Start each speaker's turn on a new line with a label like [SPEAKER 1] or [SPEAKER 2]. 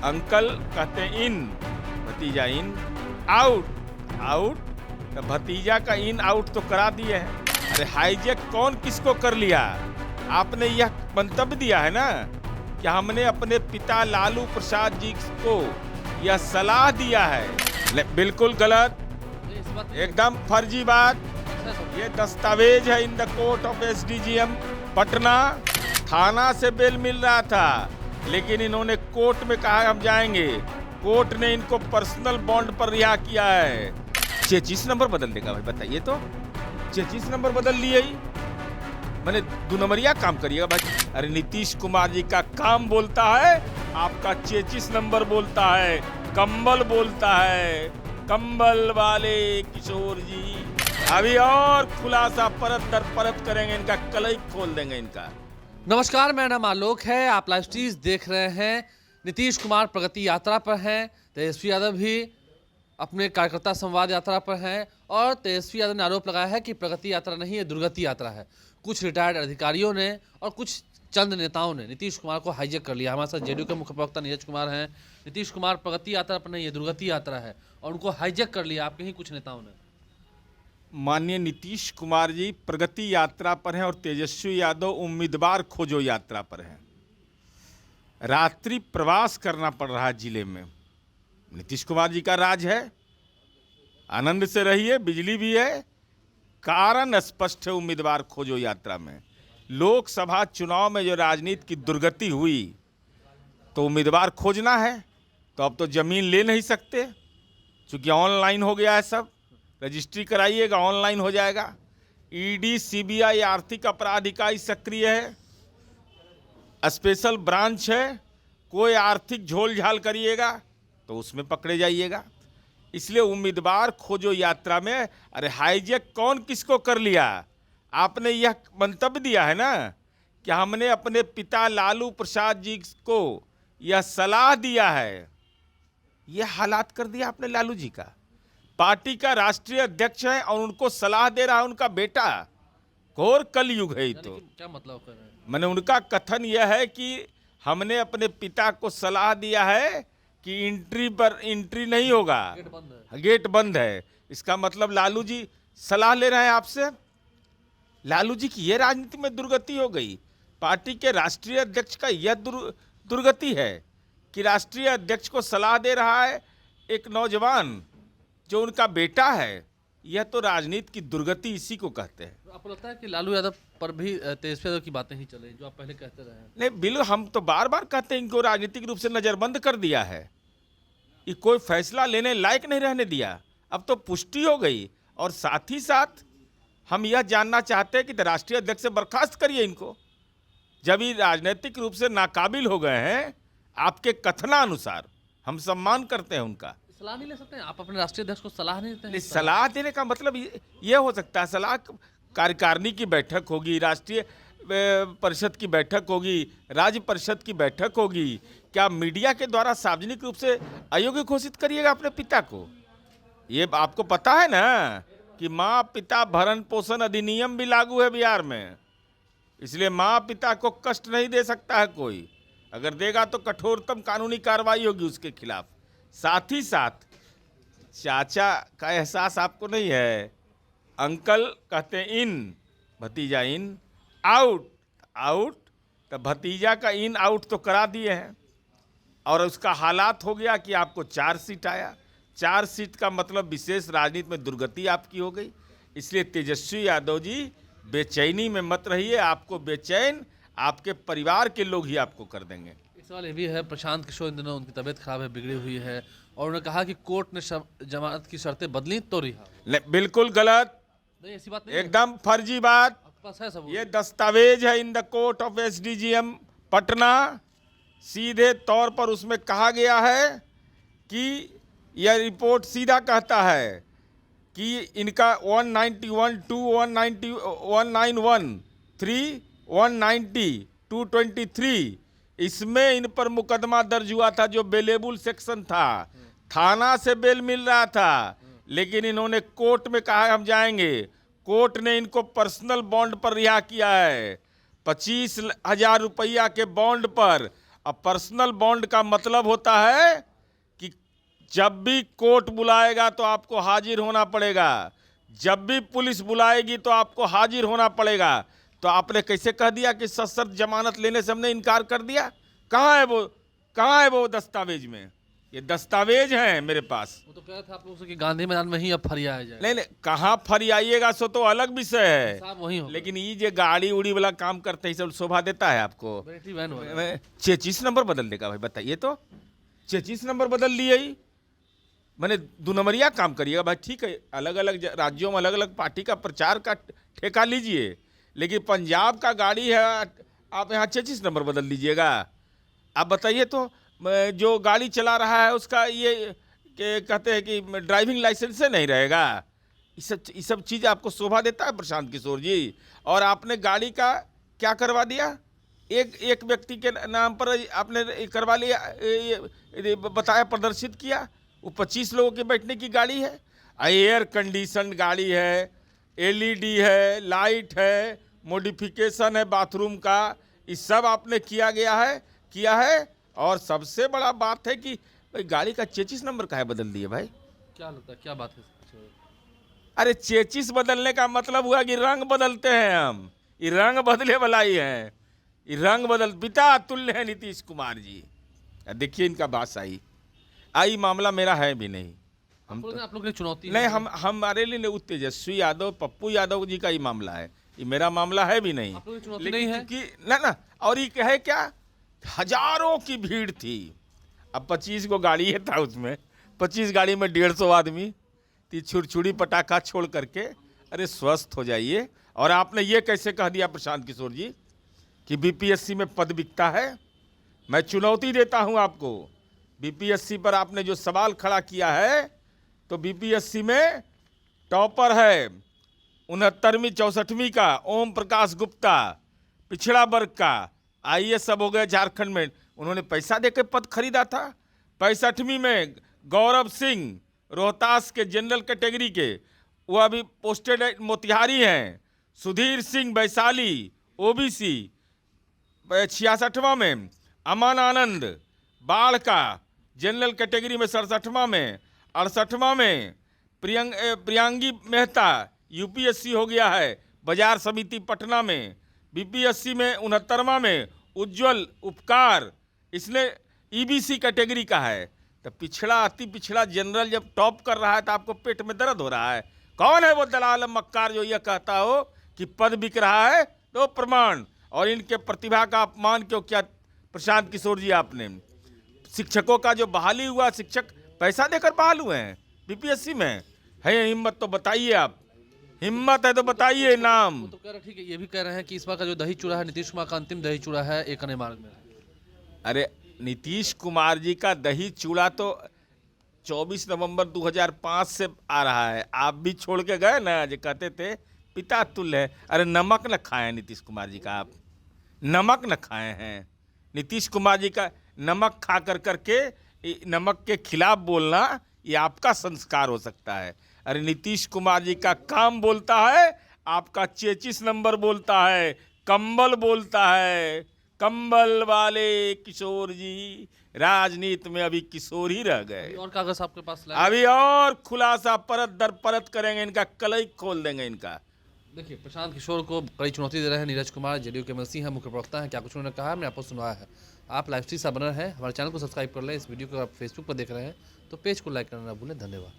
[SPEAKER 1] Uncle कहते हैं इन, भतीजा इन, आउट आउट, तो भतीजा का इन आउट तो करा दिए हैं। अरे हाईजैक कौन किसको कर लिया? आपने यह मंतव्य दिया है ना कि हमने अपने पिता लालू प्रसाद जी को यह सलाह दिया है। बिल्कुल गलत, एकदम फर्जी बात। ये दस्तावेज है in the court of SDGM Patna. थाना से बेल मिल रहा था, लेकिन इन्होंने कोर्ट में कहा हम जाएंगे। कोर्ट ने इनको पर्सनल बॉन्ड पर रिहा किया है। 26 नंबर बदल देगा भाई, बताइए तो। 26 नंबर बदल लिए ही, मैंने 2 नंबरिया काम करिएगा भाई। अरे नीतीश कुमार जी का काम बोलता है, आपका 26 नंबर बोलता है, कंबल बोलता है, कंबल वाले किशोर जी। अभी और खुलासा परत दर परत करेंगे, इनका कलई खोल देंगे इनका।
[SPEAKER 2] नमस्कार, मेरा नाम आलोक है। आप लाइव स्ट्रीज देख रहे हैं। नीतीश कुमार प्रगति यात्रा पर हैं, तेजस्वी यादव भी अपने कार्यकर्ता संवाद यात्रा पर हैं और तेजस्वी यादव ने आरोप लगाया है कि प्रगति यात्रा नहीं है, दुर्गति यात्रा है। कुछ रिटायर्ड अधिकारियों ने और कुछ चंद नेताओं ने नीतीश कुमार को हाईजैक कर लिया। हमारे साथ जेडीयू के मुख्य प्रवक्ता नीरज कुमार हैं। नीतीश कुमार प्रगति यात्रा पर नहीं है, दुर्गति यात्रा है और उनको हाईजैक कर लिया आपके ही कुछ नेताओं ने।
[SPEAKER 1] माननीय नीतीश कुमार जी प्रगति यात्रा पर हैं और तेजस्वी यादव उम्मीदवार खोजो यात्रा पर हैं। रात्रि प्रवास करना पड़ रहा है जिले में। नीतीश कुमार जी का राज है, आनंद से रहिए, बिजली भी है। कारण स्पष्ट है उम्मीदवार खोजो यात्रा में। लोकसभा चुनाव में जो राजनीति की दुर्गति हुई तो उम्मीदवार खोजना है, तो अब तो जमीन ले नहीं सकते, क्योंकि ऑनलाइन हो गया है सब। रजिस्ट्री कराइएगा, ऑनलाइन हो जाएगा। ईडी सीबीआई आर्थिक अपराध इकाई सक्रिय है, स्पेशल ब्रांच है। कोई आर्थिक झोल झाल करिएगा तो उसमें पकड़े जाइएगा। इसलिए उम्मीदवार खोजो यात्रा में अरे हाईजैक कौन किसको कर लिया? आपने यह मंतव्य दिया है ना कि हमने अपने पिता लालू प्रसाद जी को यह सलाह दिया है। यह हालात कर दिया आपने लालू जी का। पार्टी का राष्ट्रीय अध्यक्ष है और उनको सलाह दे रहा है उनका बेटा। घोर कलयुग है ये तो।
[SPEAKER 2] क्या मतलब कर रहे हैं?
[SPEAKER 1] मैंने उनका कथन यह है कि हमने अपने पिता को सलाह दिया है कि एंट्री नहीं होगा,
[SPEAKER 2] गेट बंद है।
[SPEAKER 1] गेट बंद है। इसका मतलब लालू जी सलाह ले रहे हैं आपसे। लालू जी की यह राजनीति में दुर्गति हो गई। पार्टी के राष्ट्रीय अध्यक्ष का यह दुर्गति है कि राष्ट्रीय अध्यक्ष को सलाह दे रहा है एक नौजवान जो उनका बेटा है। यह तो राजनीति की दुर्गति इसी को कहते हैं।
[SPEAKER 2] आपको लगता है कि लालू यादव पर भी तेजस्वी यादव की बातें ही चले जो आप पहले कहते रहे हैं?
[SPEAKER 1] नहीं, बिल्कुल, हम तो बार बार कहते हैं इनको राजनीतिक रूप से नजरबंद कर दिया है। ये कोई फैसला लेने लायक नहीं रहने दिया। अब तो पुष्टि हो गई। और साथ ही साथ हम यह जानना चाहते हैं कि राष्ट्रीय अध्यक्ष से बर्खास्त करिए इनको। जब ये राजनीतिक रूप से नाकाबिल हो गए हैं आपके कथनानुसार, हम सम्मान करते हैं उनका।
[SPEAKER 2] सलाह नहीं ले सकते हैं आप? अपने राष्ट्रीय अध्यक्ष को सलाह नहीं देते हैं?
[SPEAKER 1] सलाह देने का मतलब ये हो सकता है, सलाह कार्यकारिणी की बैठक होगी, राष्ट्रीय परिषद की बैठक होगी, राज्य परिषद की बैठक होगी। क्या मीडिया के द्वारा सार्वजनिक रूप से अयोग्य घोषित करिएगा अपने पिता को? ये आपको पता है ना कि माँ पिता भरण पोषण अधिनियम भी लागू है बिहार में। इसलिए माँ पिता को कष्ट नहीं दे सकता है कोई। अगर देगा तो कठोरतम कानूनी कार्रवाई होगी उसके खिलाफ। साथ ही साथ चाचा का एहसास आपको नहीं है। अंकल कहते हैं इन, भतीजा इन, आउट आउट, तो भतीजा का इन आउट तो करा दिए हैं। और उसका हालात हो गया कि आपको 4 सीट आया। 4 सीट का मतलब विशेष राजनीति में दुर्गति आपकी हो गई। इसलिए तेजस्वी यादव जी बेचैनी में मत रहिए। आपको बेचैन आपके परिवार के लोग ही आपको कर देंगे।
[SPEAKER 2] सवाल ये भी है, प्रशांत किशोर इन दिनों उनकी तबीयत खराब है, बिगड़ी हुई है और उन्होंने कहा कि कोर्ट ने जमानत की शर्तें बदली तो रिहा।
[SPEAKER 1] बिल्कुल गलत,
[SPEAKER 2] नहीं, ऐसी बात नहीं है।
[SPEAKER 1] एकदम फर्जी बात।
[SPEAKER 2] आपके पास है सबूत?
[SPEAKER 1] ये दस्तावेज है in the court of SDGM Patna. सीधे तौर पर उसमें कहा गया है कि यह रिपोर्ट सीधा कहता है कि इनका 191, 2, 190, 191, 3, 190, 223 इसमें इन पर मुकदमा दर्ज हुआ था जो बेलेबुल सेक्शन था। थाना से बेल मिल रहा था, लेकिन इन्होंने कोर्ट में कहा हम जाएंगे। कोर्ट ने इनको पर्सनल बॉन्ड पर रिहा किया है, 25,000 रुपया के बॉन्ड पर। अब पर्सनल बॉन्ड का मतलब होता है कि जब भी कोर्ट बुलाएगा तो आपको हाजिर होना पड़ेगा, जब भी पुलिस बुलाएगी तो आपको हाजिर होना पड़ेगा। तो आपने कैसे कह दिया कि सशर्त जमानत लेने से हमने इनकार कर दिया? कहाँ है वो दस्तावेज में? ये दस्तावेज हैं मेरे पास।
[SPEAKER 2] वो तो कह रहा था आप लोगों से कि गांधी मैदान में ही अब फरियाया जाए।
[SPEAKER 1] नहीं, कहाँ फरियाइएगा सो तो अलग विषय है,
[SPEAKER 2] साहब वही हो,
[SPEAKER 1] लेकिन ये जो गाड़ी उड़ी वाला काम करते हैं सब शोभा देता है आपको?
[SPEAKER 2] बैटरी वैन वाला।
[SPEAKER 1] 26 नंबर बदल देगा भाई, बताइए तो। 26 नंबर बदल लिए ही, मैंने 2 नंबरिया काम करिएगा भाई, ठीक है। अलग अलग राज्यों में अलग अलग पार्टी का प्रचार का ठेका लीजिए, लेकिन पंजाब का गाड़ी है, आप यहाँ 26 नंबर बदल लीजिएगा? आप बताइए तो, जो गाड़ी चला रहा है उसका ये कहते हैं कि ड्राइविंग लाइसेंस से नहीं रहेगा? ये सब चीज़ आपको शोभा देता है प्रशांत किशोर जी? और आपने गाड़ी का क्या करवा दिया? एक व्यक्ति के नाम पर आपने करवा लिया, बताया, प्रदर्शित किया। वो 25 लोगों के बैठने की गाड़ी है, एयर कंडीशन गाड़ी है, एलईडी है, लाइट है, मॉडिफिकेशन है बाथरूम का, ये सब आपने किया है। और सबसे बड़ा बात है कि भाई गाड़ी का 26 नंबर काहे बदल दिए भाई?
[SPEAKER 2] क्या लगता है, क्या बात है?
[SPEAKER 1] अरे 26 बदलने का मतलब हुआ कि रंग बदलते हैं हम, ये रंग बदले वाला ही है, ये रंग बदल पिता तुल्य है नीतीश कुमार जी। देखिए इनका बात आई मामला मेरा है भी नहीं,
[SPEAKER 2] आप लोग की चुनौती
[SPEAKER 1] नहीं, हमारे लिए नहीं, तेजस्वी यादव, पप्पू यादव जी का ही मामला है, ये मेरा मामला है भी नहीं।
[SPEAKER 2] नहीं है
[SPEAKER 1] कि ना, और ये है क्या, हजारों की भीड़ थी। अब 25 को गाड़ी है था, उसमें 25 गाड़ी में 150 आदमी, ती छुरछुरी पटाखा छोड़ करके, अरे स्वस्थ हो जाइए। और आपने ये कैसे कह दिया प्रशांत किशोर जी कि बीपीएससी में पद बिकता है? मैं चुनौती देता हूं आपको, बीपीएससी पर आपने जो सवाल खड़ा किया है, तो बीपीएससी में टॉपर है 69वीं 64वीं का ओम प्रकाश गुप्ता, पिछड़ा वर्ग का, आईएएस सब हो गए झारखंड में, उन्होंने पैसा देकर पद खरीदा था। 65वीं में गौरव सिंह रोहतास के जनरल कैटेगरी के, वो अभी पोस्टेड मोतिहारी हैं। सुधीर सिंह वैशाली ओबीसी। 66वां में अमन आनंद बाढ़ का जनरल कैटेगरी में 67वां में। 68वां में प्रियांगी मेहता यूपीएससी हो गया है बाजार समिति पटना में। बीपीएससी में 69वां में उज्जवल उपकार, इसने ईबीसी कैटेगरी का है। तो पिछड़ा अति पिछड़ा जनरल जब टॉप कर रहा है तो आपको पेट में दर्द हो रहा है। कौन है वो दलाल मक्कार जो यह कहता हो कि पद बिक रहा है? तो प्रमाण और इनके प्रतिभा का अपमान क्यों किया प्रशांत किशोर जी आपने? शिक्षकों का जो बहाली हुआ, शिक्षक पैसा देकर बहाल हुए हैं बीपीएससी में। है हिम्मत तो बताइए, आप हिम्मत है तो बताइए नाम।
[SPEAKER 2] वो तो कह रहे, ठीक है, ये भी कह रहे हैं कि इस बार का जो दही चूड़ा है नीतीश कुमार का अंतिम दही चूड़ा है एक अन्य मार्ग में।
[SPEAKER 1] अरे नीतीश कुमार जी का दही चूड़ा तो 24 नवंबर 2005 से आ रहा है। आप भी छोड़ के गए ना, जो कहते थे पिता तुल्य है। अरे नमक न खाए नीतीश कुमार जी का, आप नमक न खाए हैं। नीतीश कुमार जी का नमक खा करके नमक के खिलाफ बोलना ये आपका संस्कार हो सकता है। अरे नीतीश कुमार जी का काम बोलता है, आपका 26 नंबर बोलता है, कंबल बोलता है। कंबल वाले किशोर जी राजनीति में अभी किशोर ही रह गए।
[SPEAKER 2] और कागज आपके पास
[SPEAKER 1] अभी और खुलासा परत दर परत करेंगे, इनका कलई खोल देंगे इनका।
[SPEAKER 2] देखिए, प्रशांत किशोर को बड़ी चुनौती दे रहे हैं नीरज कुमार, जेडीयू के एमएलसी हैं, मुख्य प्रवक्ता हैं। क्या कुछ उन्होंने कहा हमने आपको सुनाया है। आप लाइव स्ट्रीम से बने हैं, हमारे चैनल को सब्सक्राइब कर लें। इस वीडियो को आप फेसबुक पर देख रहे हैं तो पेज को लाइक करना ना भूलें। धन्यवाद।